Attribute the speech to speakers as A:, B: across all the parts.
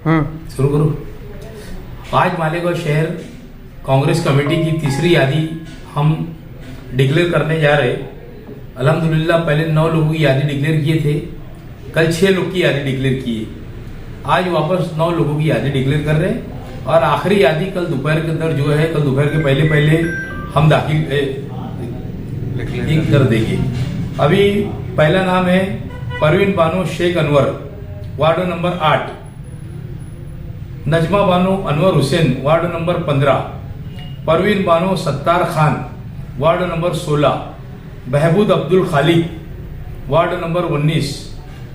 A: शुरू करो। आज मालेगांव शहर कांग्रेस कमेटी की तीसरी यादी हम डिक्लेयर करने जा रहे। अल्हम्दुलिल्लाह पहले 9 लोगों की यादी डिक्लेयर किए थे, कल 6 लोग की यादी डिक्लेयर किए, आज वापस 9 लोगों की यादी डिक्लेयर कर रहे हैं और आखिरी यादी कल दोपहर के अंदर जो है, कल दोपहर के पहले हम दाखिल कर देंगे। अभी पहला नाम है Parveen Bano Shaikh Anwar, ward number 8, Najma Bano Anwar Hussain, ward number 15, Parveen Bano Sattar Khan, ward number 16, Behbood Abdul Khaliq, ward number 19,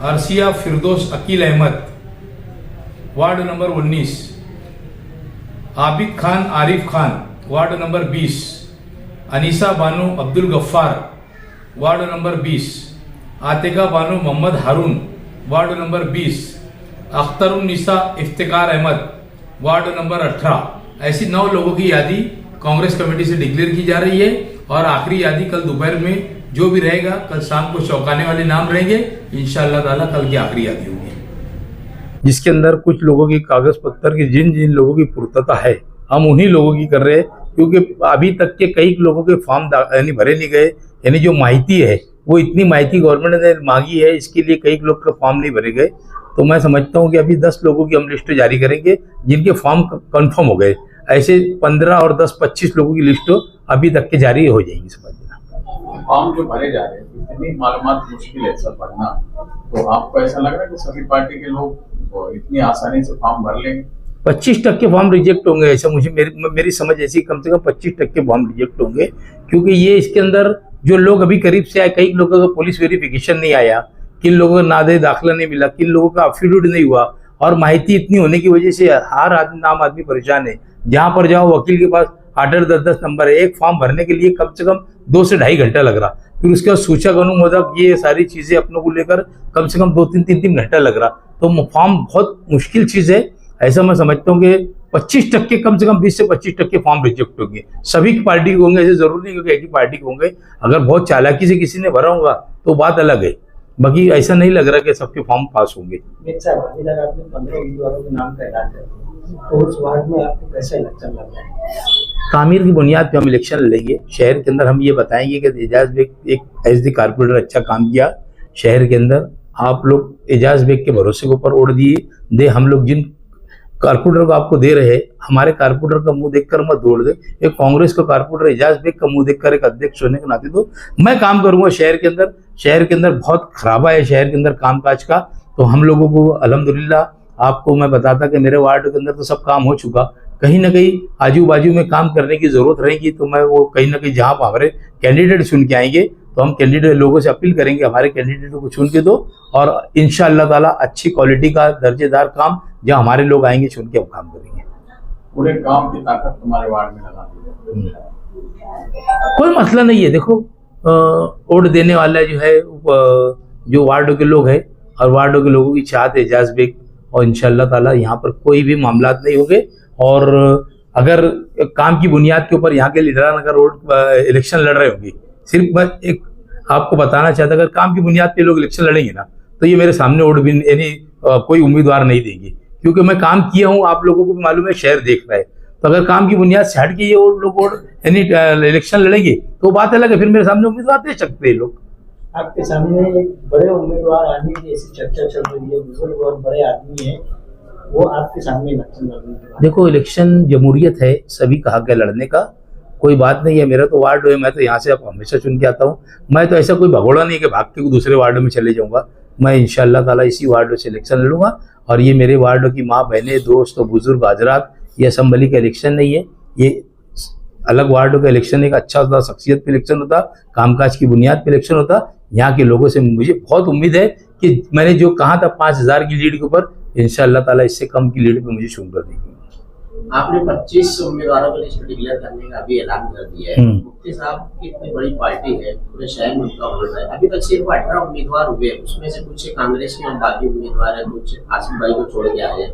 A: Arsiya Firdous Aqeel Ahmed, ward number 19, Abid Khan Arif Khan, ward number 20, Anisa Bano Abdul Gaffar, ward number 20, Atika Bano Mohammad Haroon, ward number 20, Akhtarunnisa Iftikhar Ahmed, ward number 18। ऐसी 9 लोगों की यादी कांग्रेस कमेटी से डिक्लेयर की जा रही है और आखिरी यादी कल दोपहर में जो भी रहेगा, कल शाम को चौंकाने वाले नाम रहेंगे इंशाअल्लाह ताला। कल की आखिरी यादी होगी जिसके अंदर कुछ लोगों की कागज पत्तर की जिन लोगों की पूर्तता है हम उन्हीं लोगों की कर रहे हैं, क्योंकि अभी तक के कई लोगों के फॉर्म यानी भरे नहीं गए, यानी जो माहिती है वो इतनी माहिती गवर्नमेंट ने मांगी है, इसके लिए कई लोग का फॉर्म नहीं भरे गए। तो मैं समझता हूँ कि अभी 10 लोगों की हम लिस्ट जारी करेंगे जिनके फॉर्म कंफर्म हो गए। ऐसे 15 और 10-25 लोगों की लिस्ट अभी तक के जारी हो जाएंगी। समझना
B: फॉर्म जो भरे जा रहे हैं इतनी मालूमात मुश्किल है सब भरना, तो आपको ऐसा लग रहा है कि सभी पार्टी के लोग इतनी आसानी से फॉर्म भर लेंगे?
A: 25% फॉर्म रिजेक्ट होंगे, ऐसा मुझे मेरी समझ ऐसी, कम से कम 25% फॉर्म रिजेक्ट होंगे, क्योंकि ये इसके अंदर जो लोग अभी करीब से आए, कई लोगों का पुलिस वेरिफिकेशन नहीं आया, किन लोगों का नादे दाखिला नहीं मिला, किन लोगों का एफिडेविट नहीं हुआ, और माहिती इतनी होने की वजह से हर आदमी परेशान है। जहां पर जाओ वकील के पास 8-8, 10-10 नंबर है। एक फॉर्म भरने के लिए कम से कम 2 से ढाई घंटा लग रहा, फिर उसके बाद सूचक अनुमोदक, ये सारी चीजें अपनों को लेकर कम से कम 2-3 घंटा लग रहा। तो फॉर्म बहुत मुश्किल चीज है। ऐसा मैं समझता हूँ कि 25%, कम से कम 20 से 25% फॉर्म रिजेक्ट होंगे। सभी की पार्टी के होंगे, ऐसे जरूरी नहीं कि एक ही पार्टी के होंगे। अगर बहुत चालाकी से किसी ने भरा होगा तो बात अलग है, बाकी ऐसा नहीं लग रहा कि सबके फॉर्म पास होंगे।
C: आपने 15 उम्मीदवारों के नाम का ऐलान कर दिया, तो उस वार्ड में आपको कैसा इलेक्शन लग रहा है?
A: तामीर की बुनियाद पे हम इलेक्शन लड़ेंगे। शहर के अंदर हम ये बताएंगे कि एजाज बेग एक एसडी कारपोरेटर अच्छा काम किया शहर के अंदर। आप लोग एजाज बेग के भरोसे के ऊपर वोट दे। हम लोग जिन कारपोरेटर को आपको दे रहे हैं, हमारे कारपोरेटर का मुंह देखकर मत दौड़ दे। एक कांग्रेस का कारपोरेटर एजाज बेग का मुंह देखकर एक अध्यक्ष होने के नाते तो मैं काम करूंगा शहर के अंदर। शहर के अंदर बहुत खराबा है, शहर के अंदर कामकाज का। तो हम लोगों को अल्हम्दुलिल्लाह, आपको मैं बताता कि मेरे वार्ड के अंदर तो सब काम हो चुका, कहीं ना कहीं आजू बाजू में काम करने की जरूरत रहेगी। तो मैं वो कहीं ना कहीं जहां पर हमारे कैंडिडेट चुन के आएंगे, तो हम कैंडिडेट लोगों से अपील करेंगे हमारे कैंडिडेटों को चुन के दो, और इंशाअल्लाह ताला अच्छी क्वालिटी का दर्जेदार काम जहां हमारे लोग आएंगे चुन के हम काम करेंगे।
B: पूरे काम की ताकत तुम्हारे वार्ड में लगा दी।
A: कोई मसला नहीं है। देखो, वोट देने वाला जो है जो वार्डों के लोग हैं, और वार्डों के लोगों की चाहत है एजाज बेग, और इंशाअल्लाह ताला यहाँ पर कोई भी मामला नहीं होंगे। और अगर काम की बुनियाद के ऊपर यहाँ के लीडरान अगर इलेक्शन लड़ रहे होंगे, सिर्फ बस एक आपको बताना चाहता, अगर काम की बुनियाद पे लोग इलेक्शन लड़ेंगे ना, तो ये मेरे सामने वोट भी यानी कोई उम्मीदवार नहीं देंगे, क्योंकि मैं काम किया हूँ। आप लोगों को भी मालूम है, शहर देख रहा है। तो अगर काम की बुनियाद से हट के ये लोग यानी इलेक्शन लड़ेंगे तो बात अलग है, फिर मेरे सामने उम्मीदवार दे सकते हैं लोग।
C: आपके सामने एक बड़े उम्मीदवार आने की ऐसी चर्चा चल रही है, बुजुर्ग और बड़े आदमी है, वो आपके सामने इलेक्शन लड़ने के बाद।
A: देखो, इलेक्शन जमहूरियत है, सभी का हक है लड़ने का, कोई बात नहीं है। मेरा तो वार्ड है, मैं तो यहाँ से आप हमेशा चुन के आता हूँ। मैं तो ऐसा कोई भगोड़ा नहीं कि भाग के दूसरे वार्ड में चले जाऊंगा। मैं इंशाअल्लाह ताला इसी वार्ड से इलेक्शन लड़ूंगा। और ये मेरे वार्ड की माँ बहनें, दोस्त और बुजुर्ग हजरात, ये असेंबली का इलेक्शन नहीं है, ये अलग वार्डों का इलेक्शन एक अच्छा होता, शख्सियत पे इलेक्शन होता, कामकाज की बुनियाद पे इलेक्शन होता। यहाँ के लोगों से मुझे बहुत उम्मीद है कि मैंने जो कहा था 5000 की लीड के ऊपर, इंशाअल्लाह ताला इससे कम की लीड पे मुझे चुन कर देंगे।
D: आपने 25 उम्मीदवारों की लिस्ट डिक्लेयर करने का अभी ऐलान कर दिया है। मुफ्ती साहब की इतनी बड़ी पार्टी है, पूरे शहर में उनका वोट है। अभी तक सिर्फ 18 उम्मीदवार हुए, उसमें से कुछ कांग्रेस के और बाकी उम्मीदवार है, कुछ आसिफ भाई को छोड़ के आए हैं।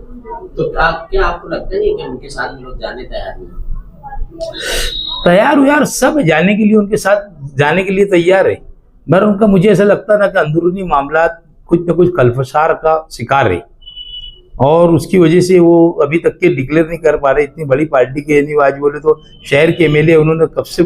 D: तो क्या आपको लगता नहीं कि उनके साथ लोग जाने तैयार नहीं?
A: तैयार हो यार, सब जाने के लिए, उनके साथ जाने के लिए तैयार है। मगर उनका मुझे ऐसा लगता ना कि अंदरूनी मामला कुछ न कुछ कल्पसार का शिकार है। और उसकी वजह से वो अभी तक के डिक्लेयर नहीं कर पा रहे। इतनी बड़ी पार्टी के नहीं, आज बोले तो शहर के एमएलए उन्होंने कब से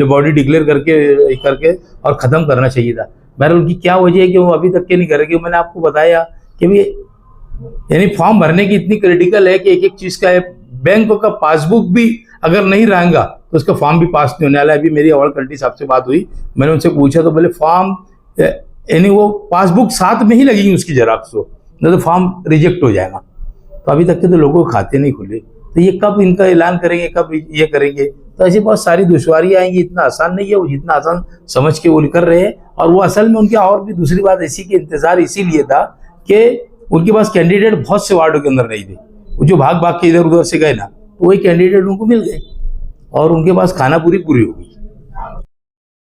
A: बॉडी डिक्लेयर करके और ख़त्म करना चाहिए था। बहरहाल उनकी क्या वजह है कि वो अभी तक के नहीं करेंगे। मैंने आपको बताया कि भी यानी फॉर्म भरने की इतनी क्रिटिकल है कि एक एक चीज़ का है। बैंक का पासबुक भी अगर नहीं रहेगा तो उसका फॉर्म भी पास नहीं होने वाला है। अभी मेरी अवार्ड कंट्री साहब से बात हुई, मैंने उनसे पूछा तो बोले फॉर्म यानी वो पासबुक साथ में ही लगेगी उसकी जेरॉक्स हो, नहीं तो फॉर्म रिजेक्ट हो जाएगा। तो अभी तक के तो लोगों के खाते नहीं खुले, तो ये कब इनका ऐलान करेंगे, कब ये करेंगे। तो ऐसी बहुत सारी दुश्वारियाँ आएंगी। इतना आसान नहीं है, वो जितना आसान समझ के वो कर रहे हैं। और वो असल में उनकी और भी दूसरी बात ऐसी कि इंतजार इसीलिए था कि उनके पास कैंडिडेट बहुत से वार्डों के अंदर नहीं थे। वो जो भाग भाग के इधर उधर से गए ना, तो वही कैंडिडेट उनको मिल गए और उनके पास खाना पूरी हो गई।